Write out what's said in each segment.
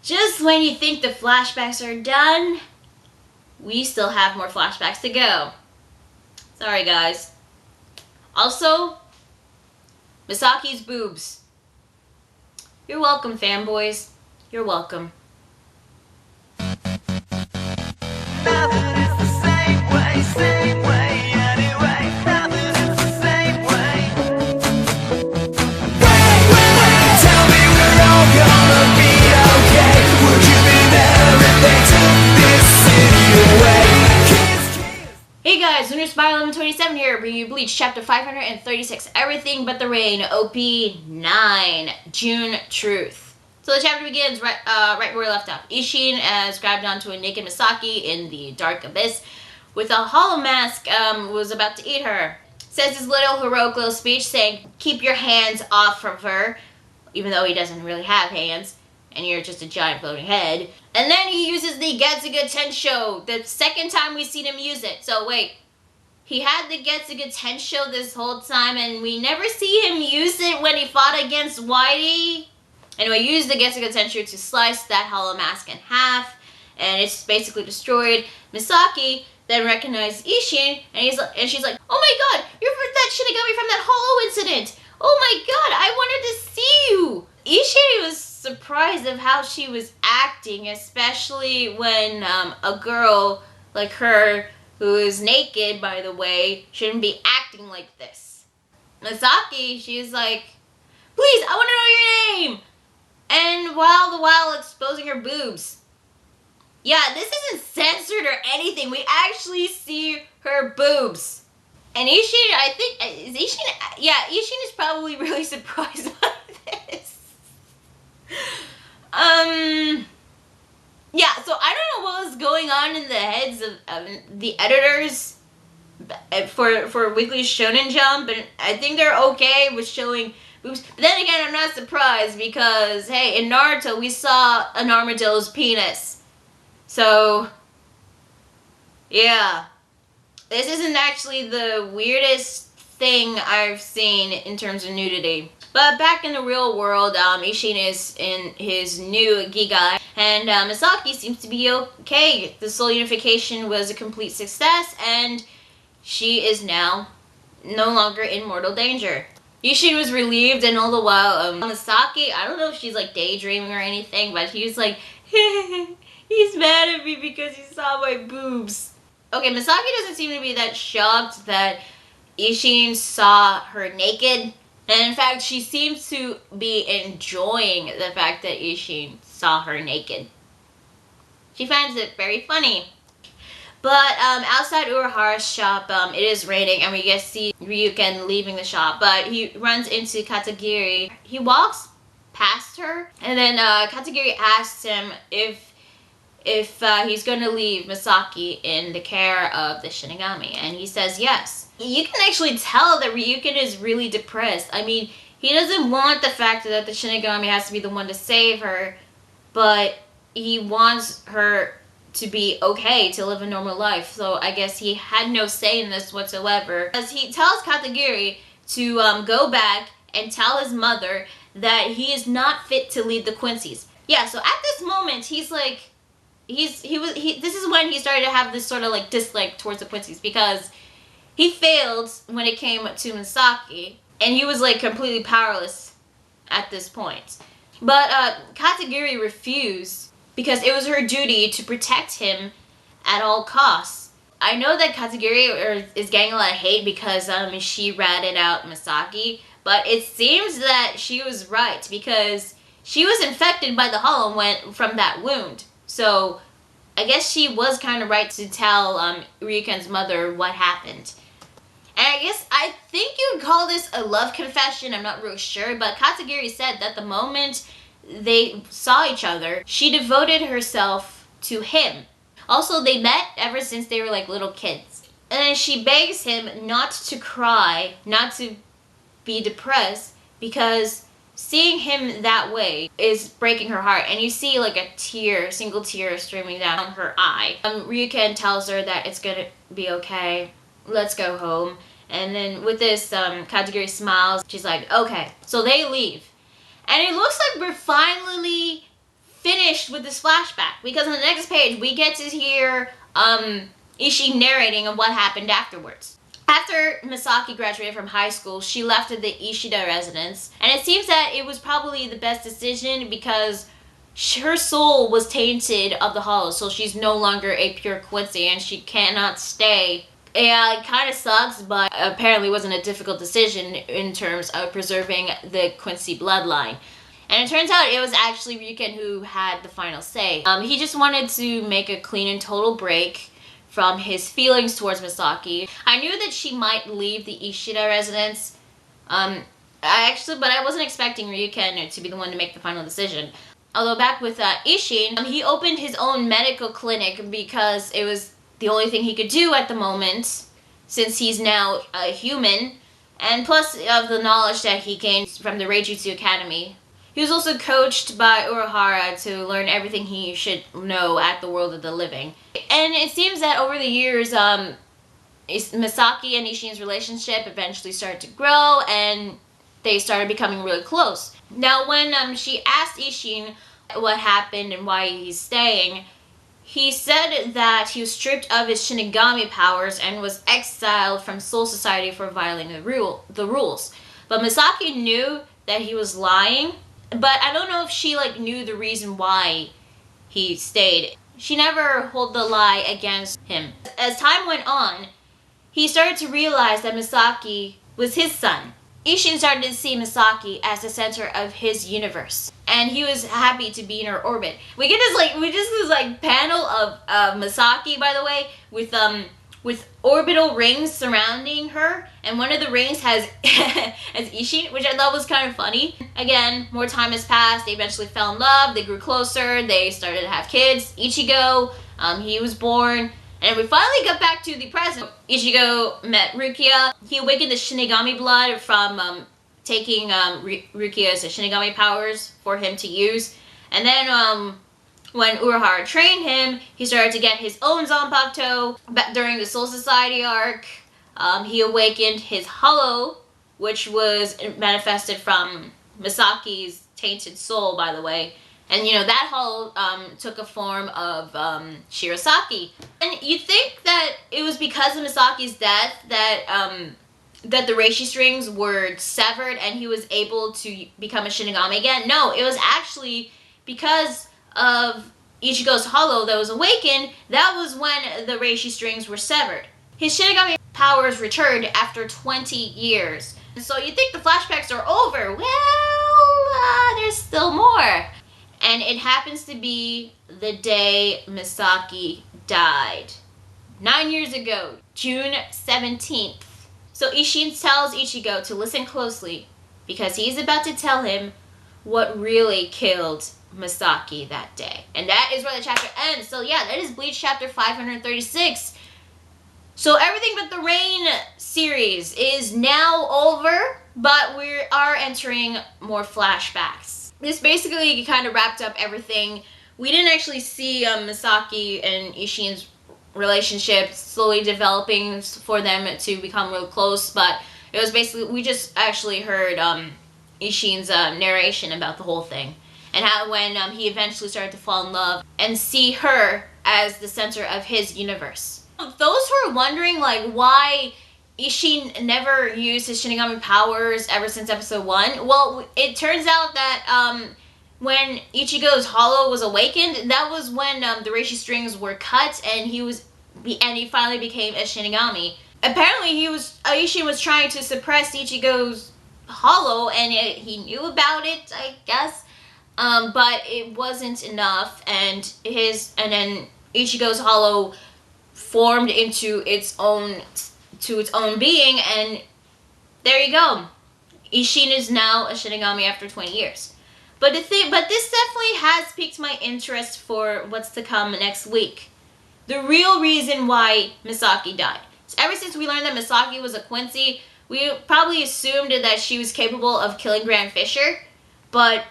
Just when you think the flashbacks are done, we still have more flashbacks to go. Sorry, guys. Also, Masaki's boobs. You're welcome, fanboys. You're welcome. Hey guys, Spy1127 here, bringing you Bleach, chapter 536, Everything But the Rain, op.9, June Truth. So the chapter begins right where we left off. Ishin is grabbed onto a naked Masaki in the dark abyss with a hollow mask, was about to eat her. Says his little heroic little speech saying, keep your hands off of her, even though he doesn't really have hands, and you're just a giant floating head. And then he uses the Getsuga Tensho, the second time we seen him use it. So wait, he had the Getsuga Tensho this whole time and we never see him use it when he fought against Whitey? Anyway, he used the Getsuga Tensho to slice that hollow mask in half, and it's basically destroyed. Masaki then recognized Ishin, and she's like, oh my god, you're that Shinigami from that hollow incident! Oh my god, I wanted to see you! Ishin was surprised of how she was acting, especially when a girl like her, who is naked, by the way, shouldn't be acting like this. Masaki, she's like, please, I want to know your name! And while exposing her boobs. Yeah, this isn't censored or anything. We actually see her boobs. And Ishin, I think, Ishin is probably really surprised by this. Yeah, so I don't know what was going on in the heads of the editors for Weekly Shonen Jump, but I think they're okay with showing boobs. But then again, I'm not surprised because, hey, in Naruto, we saw an armadillo's penis. So, yeah. This isn't actually the weirdest thing I've seen in terms of nudity. But back in the real world, Ishin is in his new Giga, and Masaki seems to be okay. The soul unification was a complete success, and she is now no longer in mortal danger. Ishin was relieved, and all the while, Masaki, I don't know if she's like daydreaming or anything, but he was like, he's mad at me because he saw my boobs. Okay, Masaki doesn't seem to be that shocked that Ishin saw her naked. And in fact, she seems to be enjoying the fact that Ishin saw her naked. She finds it very funny. But outside Urahara's shop, it is raining and we get to see Ryuken leaving the shop. But he runs into Katagiri. He walks past her and then Katagiri asks him if he's going to leave Masaki in the care of the Shinigami. And he says yes. You can actually tell that Ryuken is really depressed. I mean, he doesn't want the fact that the Shinigami has to be the one to save her, but he wants her to be okay, to live a normal life. So I guess he had no say in this whatsoever. As he tells Katagiri to go back and tell his mother that he is not fit to lead the Quincy's. Yeah, so at this moment, he's like, this is when he started to have this sort of like dislike towards the Quincy's, because he failed when it came to Masaki, and he was like completely powerless at this point. But Katagiri refused because it was her duty to protect him at all costs. I know that Katagiri is getting a lot of hate because she ratted out Masaki, but it seems that she was right because she was infected by the hollow and went from that wound. So I guess she was kind of right to tell Ryuken's mother what happened. And I think you would call this a love confession, I'm not really sure, but Katagiri said that the moment they saw each other, she devoted herself to him. Also, they met ever since they were like little kids. And then she begs him not to cry, not to be depressed, because seeing him that way is breaking her heart. And you see like a single tear streaming down her eye. Ryuken tells her that it's gonna be okay. Let's go home. And then with this, Katagiri smiles. She's like, okay. So they leave. And it looks like we're finally finished with this flashback, because on the next page we get to hear Ishii narrating of what happened afterwards. After Masaki graduated from high school, she left the Ishida residence, and it seems that it was probably the best decision because her soul was tainted of the hollow, so she's no longer a pure Quincy and she cannot stay. Yeah, it kind of sucks, but apparently wasn't a difficult decision in terms of preserving the Quincy bloodline. And it turns out it was actually Ryuken who had the final say. He just wanted to make a clean and total break from his feelings towards Masaki. I knew that she might leave the Ishida residence. But I wasn't expecting Ryuken to be the one to make the final decision. Although back with Ishin, he opened his own medical clinic because it was the only thing he could do at the moment, since he's now a human, and plus of the knowledge that he gained from the Reijutsu Academy. He was also coached by Urahara to learn everything he should know at the world of the living. And it seems that over the years, Masaki and Ishin's relationship eventually started to grow, and they started becoming really close. Now, when she asked Ishin what happened and why he's staying, he said that he was stripped of his Shinigami powers and was exiled from Soul Society for violating the rules. But Masaki knew that he was lying, but I don't know if she knew the reason why he stayed. She never held the lie against him. As time went on, he started to realize that Masaki was his son. Ishin started to see Masaki as the center of his universe, and he was happy to be in her orbit. We get this panel of Masaki, by the way, with orbital rings surrounding her, and one of the rings has has Ishin, which I thought was kind of funny. Again, more time has passed. They eventually fell in love. They grew closer. They started to have kids. Ichigo, he was born. And we finally got back to the present. Ichigo met Rukia. He awakened the Shinigami blood from taking Rukia's Shinigami powers for him to use. And then when Urahara trained him, he started to get his own Zanpakuto. During the Soul Society arc, he awakened his hollow, which was manifested from Masaki's tainted soul, by the way. And that hollow took a form of Shirasaki. And you'd think that it was because of Masaki's death that that the reishi strings were severed and he was able to become a Shinigami again. No, it was actually because of Ichigo's hollow that was awakened. That was when the reishi strings were severed. His Shinigami powers returned after 20 years. So you think the flashbacks are over. Well, there's still more. And it happens to be the day Masaki died. 9 years ago, June 17th. So Ishin tells Ichigo to listen closely because he's about to tell him what really killed Masaki that day. And that is where the chapter ends. So yeah, that is Bleach chapter 536. So everything but the Rain series is now over, but we are entering more flashbacks. This basically kind of wrapped up everything. We didn't actually see Masaki and Ishin's relationship slowly developing for them to become real close, but it was basically, we just actually heard Ishin's narration about the whole thing, and how when he eventually started to fall in love and see her as the center of his universe. Those who are wondering why Ishin never used his Shinigami powers ever since episode 1. Well, it turns out that when Ichigo's hollow was awakened, that was when the reishi strings were cut, and he finally became a Shinigami. Apparently, Ishin was trying to suppress Ichigo's hollow, and he knew about it, I guess, but it wasn't enough, and then Ichigo's hollow formed into its own being, and there you go. Ishin is now a Shinigami after 20 years. But this definitely has piqued my interest for what's to come next week. The real reason why Masaki died. So ever since we learned that Masaki was a Quincy, we probably assumed that she was capable of killing Grand Fisher, but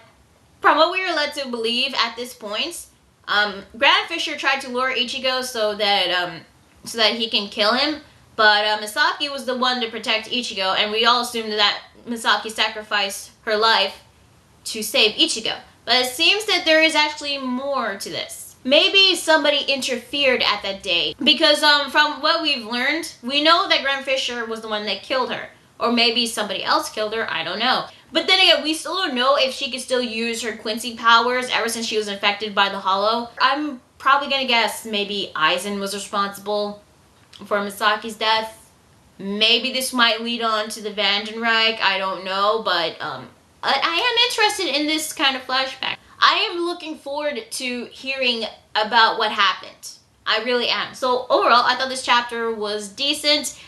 from what we were led to believe at this point, Grand Fisher tried to lure Ichigo so that he can kill him. But Masaki was the one to protect Ichigo, and we all assumed that Masaki sacrificed her life to save Ichigo. But it seems that there is actually more to this. Maybe somebody interfered at that day. Because from what we've learned, we know that Graham Fisher was the one that killed her. Or maybe somebody else killed her, I don't know. But then again, we still don't know if she could still use her Quincy powers ever since she was infected by the Hollow. I'm probably gonna guess maybe Aizen was responsible for Masaki's death. Maybe this might lead on to the Vandenreich, I don't know, but I am interested in this kind of flashback. I am looking forward to hearing about what happened. I really am. So overall, I thought this chapter was decent.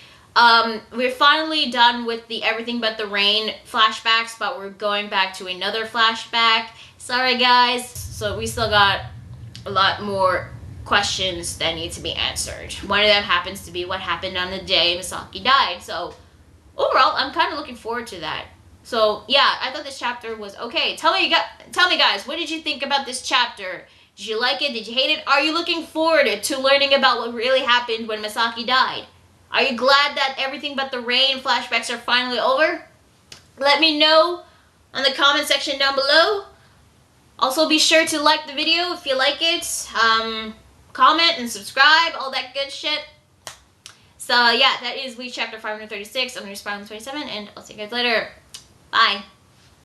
We're finally done with the Everything But the Rain flashbacks, but we're going back to another flashback. Sorry guys. So we still got a lot more questions that need to be answered. One of them happens to be what happened on the day Masaki died. So overall, I'm kind of looking forward to that. So yeah, I thought this chapter was okay. Tell me guys, what did you think about this chapter? Did you like it? Did you hate it? Are you looking forward to learning about what really happened when Masaki died? Are you glad that Everything But the Rain flashbacks are finally over? Let me know on the comment section down below. Also, be sure to like the video if you like it. Comment and subscribe, all that good shit. So yeah, that is Bleach chapter 536. I'm going to respond on 27, and I'll see you guys later. Bye.